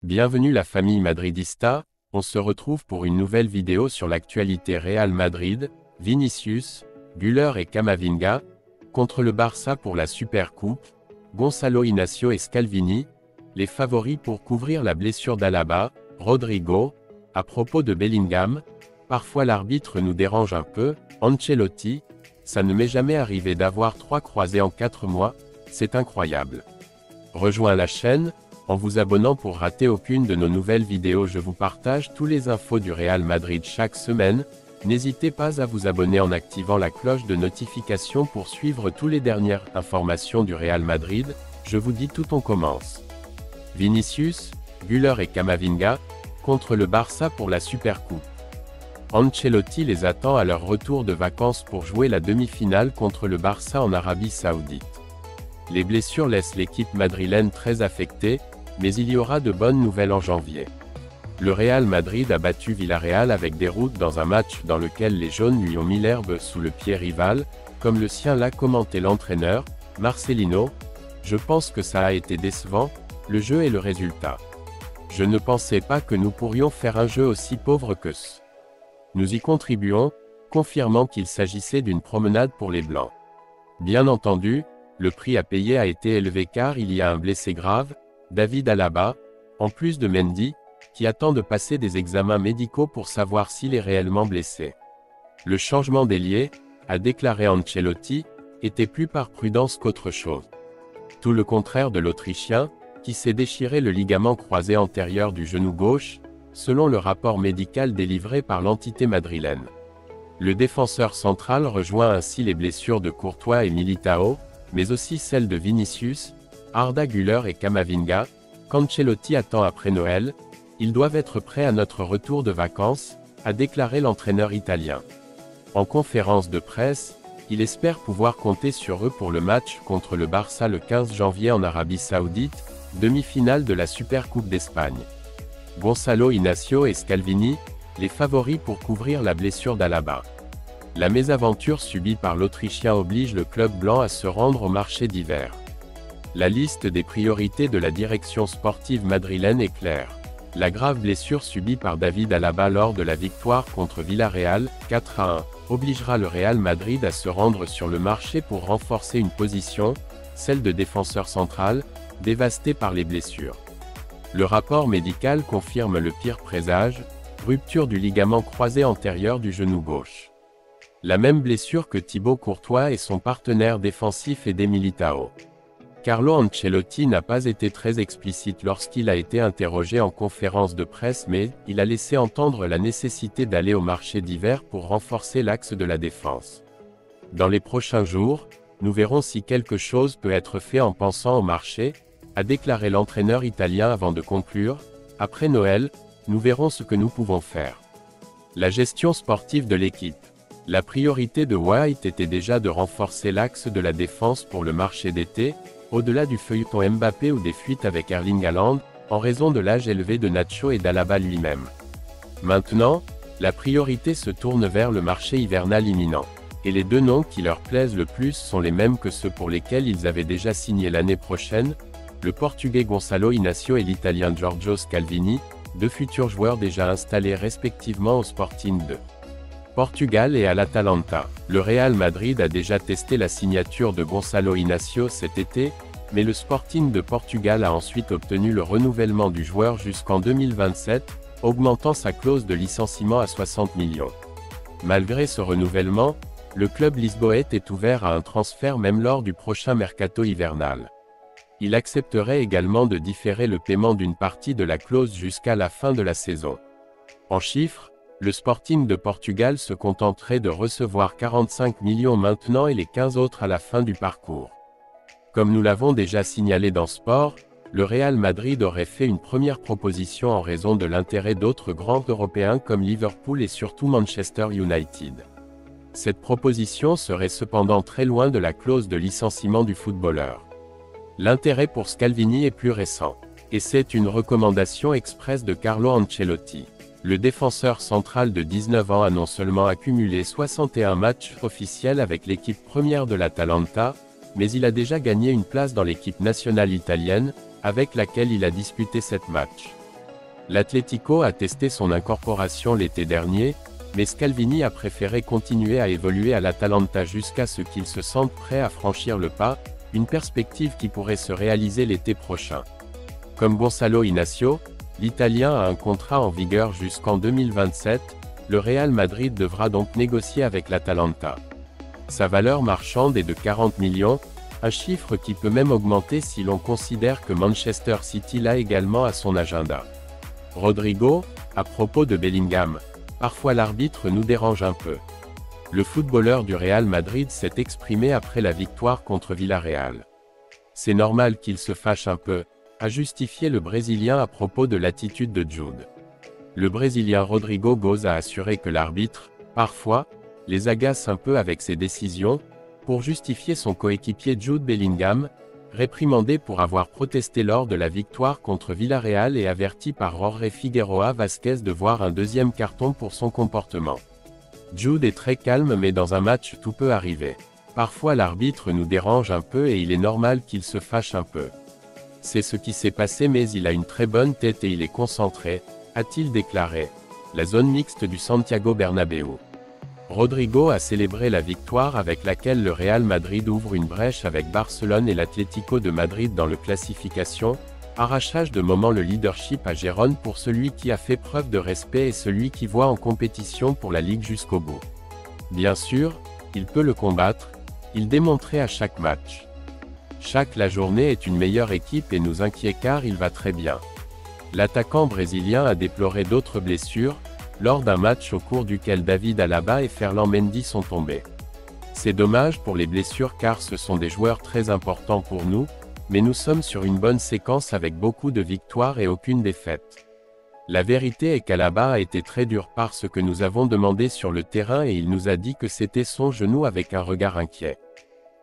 Bienvenue la famille madridista, on se retrouve pour une nouvelle vidéo sur l'actualité Real Madrid, Vinicius, Güler et Camavinga, contre le Barça pour la Supercoupe, Gonçalo Inacio et Scalvini, les favoris pour couvrir la blessure d'Alaba, Rodrigo, à propos de Bellingham, parfois l'arbitre nous dérange un peu, Ancelotti, ça ne m'est jamais arrivé d'avoir 3 croisés en 4 mois, c'est incroyable. Rejoins la chaîne, en vous abonnant pour rater aucune de nos nouvelles vidéos. Je vous partage tous les infos du Real Madrid chaque semaine, n'hésitez pas à vous abonner en activant la cloche de notification pour suivre toutes les dernières informations du Real Madrid. Je vous dis tout, on commence. Vinicius, Güler et Camavinga, contre le Barça pour la Supercoupe. Ancelotti les attend à leur retour de vacances pour jouer la demi-finale contre le Barça en Arabie Saoudite. Les blessures laissent l'équipe madrilène très affectée, mais il y aura de bonnes nouvelles en janvier. Le Real Madrid a battu Villarreal avec déroute dans un match dans lequel les jaunes lui ont mis l'herbe sous le pied rival, comme le sien l'a commenté l'entraîneur, Marcelino. Je pense que ça a été décevant, le jeu et le résultat. Je ne pensais pas que nous pourrions faire un jeu aussi pauvre que ce. Nous y contribuons, confirmant qu'il s'agissait d'une promenade pour les Blancs. Bien entendu, le prix à payer a été élevé car il y a un blessé grave, David Alaba, en plus de Mendy, qui attend de passer des examens médicaux pour savoir s'il est réellement blessé. Le changement d'ailier, a déclaré Ancelotti, était plus par prudence qu'autre chose. Tout le contraire de l'Autrichien, qui s'est déchiré le ligament croisé antérieur du genou gauche, selon le rapport médical délivré par l'entité madrilène. Le défenseur central rejoint ainsi les blessures de Courtois et Militao, mais aussi celles de Vinicius, Arda Güler et Camavinga, qu'Ancelotti attend après Noël. Ils doivent être prêts à notre retour de vacances, a déclaré l'entraîneur italien. En conférence de presse, il espère pouvoir compter sur eux pour le match contre le Barça le 15 janvier en Arabie Saoudite, demi-finale de la Supercoupe d'Espagne. Gonçalo Inacio et Scalvini, les favoris pour couvrir la blessure d'Alaba. La mésaventure subie par l'Autrichien oblige le club blanc à se rendre au marché d'hiver. La liste des priorités de la direction sportive madrilène est claire. La grave blessure subie par David Alaba lors de la victoire contre Villarreal, 4-1, obligera le Real Madrid à se rendre sur le marché pour renforcer une position, celle de défenseur central, dévastée par les blessures. Le rapport médical confirme le pire présage, rupture du ligament croisé antérieur du genou gauche. La même blessure que Thibaut Courtois et son partenaire défensif Eder Militao. Carlo Ancelotti n'a pas été très explicite lorsqu'il a été interrogé en conférence de presse, mais il a laissé entendre la nécessité d'aller au marché d'hiver pour renforcer l'axe de la défense. Dans les prochains jours, nous verrons si quelque chose peut être fait en pensant au marché, a déclaré l'entraîneur italien avant de conclure. Après Noël, nous verrons ce que nous pouvons faire. La gestion sportive de l'équipe. La priorité de White était déjà de renforcer l'axe de la défense pour le marché d'été, au-delà du feuilleton Mbappé ou des fuites avec Erling Haaland, en raison de l'âge élevé de Nacho et d'Alaba lui-même. Maintenant, la priorité se tourne vers le marché hivernal imminent. Et les deux noms qui leur plaisent le plus sont les mêmes que ceux pour lesquels ils avaient déjà signé l'année prochaine, le Portugais Gonçalo Inacio et l'Italien Giorgio Scalvini, deux futurs joueurs déjà installés respectivement au Sporting de Portugal et à l'Atalanta. Le Real Madrid a déjà testé la signature de Gonçalo Inacio cet été, mais le Sporting de Portugal a ensuite obtenu le renouvellement du joueur jusqu'en 2027, augmentant sa clause de licenciement à 60 millions. Malgré ce renouvellement, le club lisboète est ouvert à un transfert même lors du prochain mercato hivernal. Il accepterait également de différer le paiement d'une partie de la clause jusqu'à la fin de la saison. En chiffres, le Sporting de Portugal se contenterait de recevoir 45 millions maintenant et les 15 autres à la fin du parcours. Comme nous l'avons déjà signalé dans Sport, le Real Madrid aurait fait une première proposition en raison de l'intérêt d'autres grands Européens comme Liverpool et surtout Manchester United. Cette proposition serait cependant très loin de la clause de licenciement du footballeur. L'intérêt pour Scalvini est plus récent, et c'est une recommandation express de Carlo Ancelotti. Le défenseur central de 19 ans a non seulement accumulé 61 matchs officiels avec l'équipe première de l'Atalanta, mais il a déjà gagné une place dans l'équipe nationale italienne, avec laquelle il a disputé 7 matchs. L'Atlético a testé son incorporation l'été dernier, mais Scalvini a préféré continuer à évoluer à l'Atalanta jusqu'à ce qu'il se sente prêt à franchir le pas, une perspective qui pourrait se réaliser l'été prochain. Comme Gonçalo Inacio, l'Italien a un contrat en vigueur jusqu'en 2027, le Real Madrid devra donc négocier avec l'Atalanta. Sa valeur marchande est de 40 millions, un chiffre qui peut même augmenter si l'on considère que Manchester City l'a également à son agenda. Rodrigo, à propos de Bellingham, parfois l'arbitre nous dérange un peu. Le footballeur du Real Madrid s'est exprimé après la victoire contre Villarreal. C'est normal qu'il se fâche un peu, a justifié le Brésilien à propos de l'attitude de Jude. Le Brésilien Rodrigo Goes a assuré que l'arbitre, parfois, les agace un peu avec ses décisions, pour justifier son coéquipier Jude Bellingham, réprimandé pour avoir protesté lors de la victoire contre Villarreal et averti par Jorge Figueroa Vázquez de voir un deuxième carton pour son comportement. Jude est très calme mais dans un match tout peut arriver. Parfois l'arbitre nous dérange un peu et il est normal qu'il se fâche un peu. C'est ce qui s'est passé mais il a une très bonne tête et il est concentré, a-t-il déclaré. La zone mixte du Santiago Bernabéu. Rodrigo a célébré la victoire avec laquelle le Real Madrid ouvre une brèche avec Barcelone et l'Atlético de Madrid dans le classification, arrachage de moment le leadership à Gérone pour celui qui a fait preuve de respect et celui qui voit en compétition pour la Ligue jusqu'au bout. Bien sûr, il peut le combattre, il démontrait à chaque match. La journée est une meilleure équipe et nous inquiète car il va très bien. L'attaquant brésilien a déploré d'autres blessures, lors d'un match au cours duquel David Alaba et Ferland Mendy sont tombés. C'est dommage pour les blessures car ce sont des joueurs très importants pour nous, mais nous sommes sur une bonne séquence avec beaucoup de victoires et aucune défaite. La vérité est qu'Alaba a été très dur par ce que nous avons demandé sur le terrain et il nous a dit que c'était son genou avec un regard inquiet.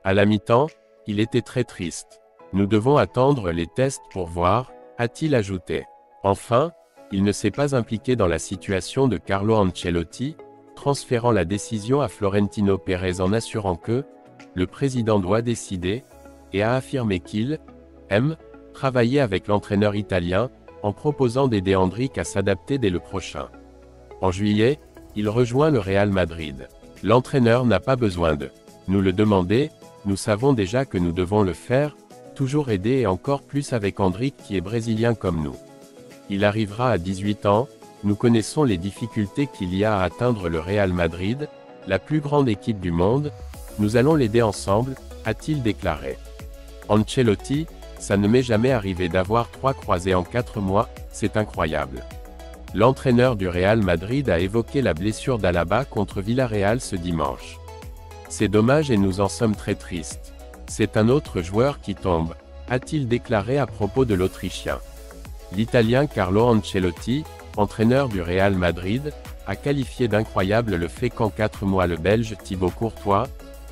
À la mi-temps, il était très triste. Nous devons attendre les tests pour voir, a-t-il ajouté. Enfin, il ne s'est pas impliqué dans la situation de Carlo Ancelotti, transférant la décision à Florentino Pérez en assurant que le président doit décider, et a affirmé qu'il aime travailler avec l'entraîneur italien, en proposant d'aider Endrick à s'adapter dès le prochain. En juillet, il rejoint le Real Madrid. L'entraîneur n'a pas besoin de nous le demander, nous savons déjà que nous devons le faire, toujours aider et encore plus avec Endrick qui est brésilien comme nous. Il arrivera à 18 ans, nous connaissons les difficultés qu'il y a à atteindre le Real Madrid, la plus grande équipe du monde, nous allons l'aider ensemble, a-t-il déclaré. Ancelotti, ça ne m'est jamais arrivé d'avoir 3 croisés en 4 mois, c'est incroyable. L'entraîneur du Real Madrid a évoqué la blessure d'Alaba contre Villarreal ce dimanche. C'est dommage et nous en sommes très tristes. C'est un autre joueur qui tombe, a-t-il déclaré à propos de l'Autrichien. L'Italien Carlo Ancelotti, entraîneur du Real Madrid, a qualifié d'incroyable le fait qu'en 4 mois le Belge Thibaut Courtois,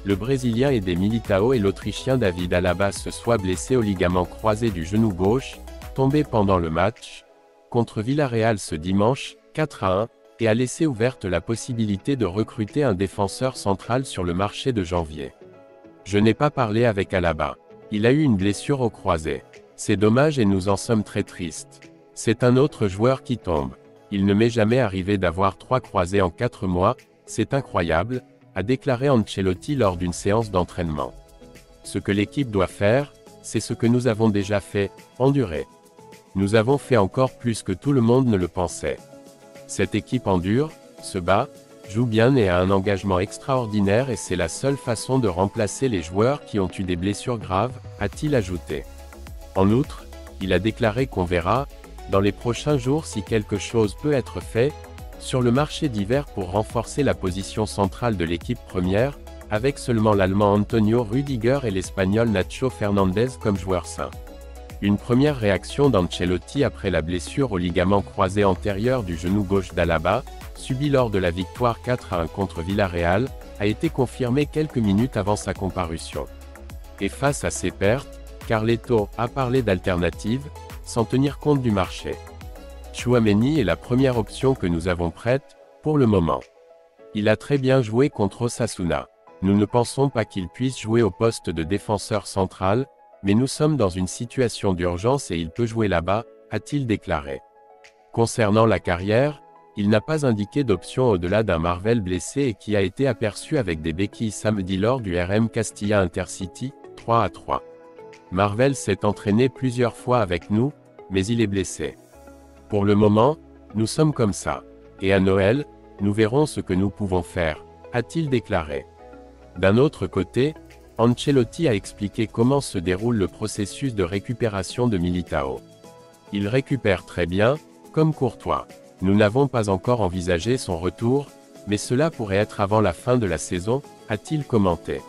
le Brésilien Eder Militão et l'Autrichien David Alaba se soient blessés au ligament croisé du genou gauche, tombé pendant le match contre Villarreal ce dimanche, 4-1, et a laissé ouverte la possibilité de recruter un défenseur central sur le marché de janvier. Je n'ai pas parlé avec Alaba. Il a eu une blessure au croisé. C'est dommage et nous en sommes très tristes. C'est un autre joueur qui tombe. Il ne m'est jamais arrivé d'avoir 3 croisés en 4 mois, c'est incroyable, a déclaré Ancelotti lors d'une séance d'entraînement. Ce que l'équipe doit faire, c'est ce que nous avons déjà fait, endurer. Nous avons fait encore plus que tout le monde ne le pensait. Cette équipe endure, se bat, joue bien et a un engagement extraordinaire et c'est la seule façon de remplacer les joueurs qui ont eu des blessures graves, a-t-il ajouté. En outre, il a déclaré qu'on verra, dans les prochains jours si quelque chose peut être fait, sur le marché d'hiver pour renforcer la position centrale de l'équipe première, avec seulement l'Allemand Antonio Rüdiger et l'Espagnol Nacho Fernandez comme joueurs sains. Une première réaction d'Ancelotti après la blessure au ligament croisé antérieur du genou gauche d'Alaba, subie lors de la victoire 4-1 contre Villarreal, a été confirmée quelques minutes avant sa comparution. Et face à ces pertes, Carleto a parlé d'alternatives, sans tenir compte du marché. Tchouaméni est la première option que nous avons prête, pour le moment. Il a très bien joué contre Osasuna. Nous ne pensons pas qu'il puisse jouer au poste de défenseur central, mais nous sommes dans une situation d'urgence et il peut jouer là-bas, a-t-il déclaré. Concernant la carrière, il n'a pas indiqué d'option au-delà d'un Marvel blessé et qui a été aperçu avec des béquilles samedi lors du RM Castilla Intercity, 3-3. Marvel s'est entraîné plusieurs fois avec nous, mais il est blessé. Pour le moment, nous sommes comme ça. Et à Noël, nous verrons ce que nous pouvons faire, a-t-il déclaré. D'un autre côté, Ancelotti a expliqué comment se déroule le processus de récupération de Militao. Il récupère très bien, comme Courtois. Nous n'avons pas encore envisagé son retour, mais cela pourrait être avant la fin de la saison, a-t-il commenté.